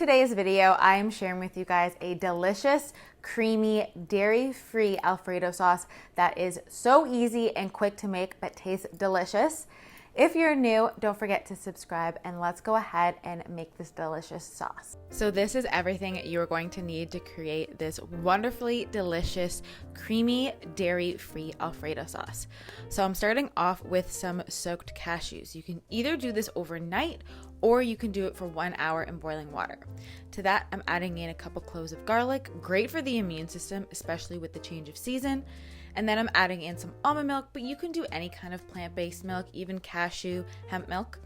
today's video, I am sharing with you guys a delicious, creamy, dairy-free Alfredo sauce that is so easy and quick to make but tastes delicious. If you're new, don't forget to subscribe and let's go ahead and make this delicious sauce. So this is everything you're going to need to create this wonderfully delicious, creamy, dairy-free Alfredo sauce. So I'm starting off with some soaked cashews. You can either do this overnight or you can do it for 1 hour in boiling water. To that, I'm adding in a couple cloves of garlic, great for the immune system, especially with the change of season. And then I'm adding in some almond milk, but you can do any kind of plant-based milk, even cashew, hemp milk.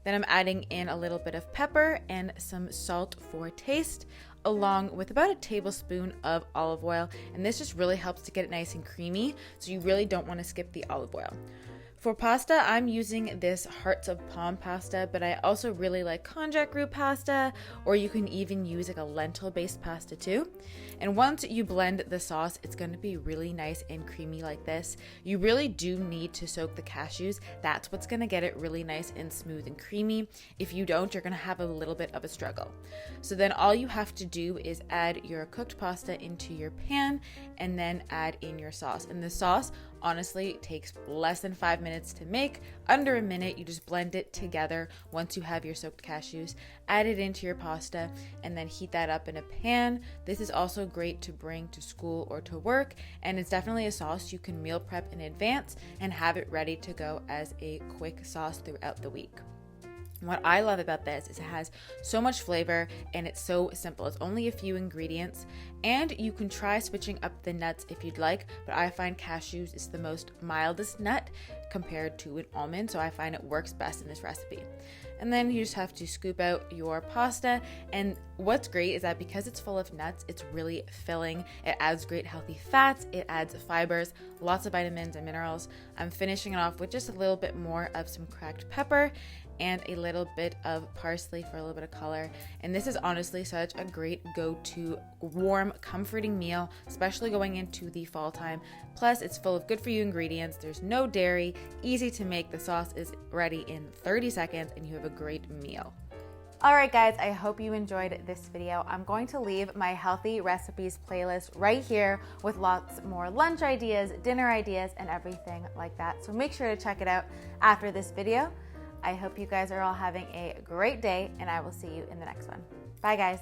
Then I'm adding in a little bit of pepper and some salt for taste, along with about a tablespoon of olive oil. And this just really helps to get it nice and creamy, so you really don't want to skip the olive oil. For pasta, I'm using this Hearts of Palm pasta, but I also really like konjac root pasta, or you can even use like a lentil-based pasta too. And once you blend the sauce, it's going to be really nice and creamy like this. You really do need to soak the cashews. That's what's going to get it really nice and smooth and creamy. If you don't, you're going to have a little bit of a struggle. So then all you have to do is add your cooked pasta into your pan and then add in your sauce. And the sauce honestly takes less than 5 minutes to make, under a minute. You just blend it together once you have your soaked cashews, add it into your pasta, and then heat that up in a pan. This is also great to bring to school or to work, and it's definitely a sauce you can meal prep in advance and have it ready to go as a quick sauce throughout the week. What I love about this is it has so much flavor and it's so simple. It's only a few ingredients, and you can try switching up the nuts if you'd like, but I find cashews is the most mildest nut compared to an almond, so I find it works best in this recipe. And then you just have to scoop out your pasta, and what's great is that because it's full of nuts, it's really filling. It adds great healthy fats, it adds fibers, lots of vitamins and minerals. I'm finishing it off with just a little bit more of some cracked pepper and a little bit of parsley for a little bit of color. And this is honestly such a great go-to warm, comforting meal, especially going into the fall time. Plus, it's full of good for you ingredients. There's no dairy, easy to make. The sauce is ready in 30 seconds and you have a great meal. All right, guys, I hope you enjoyed this video. I'm going to leave my healthy recipes playlist right here with lots more lunch ideas, dinner ideas, and everything like that. So make sure to check it out after this video. I hope you guys are all having a great day, and I will see you in the next one. Bye, guys.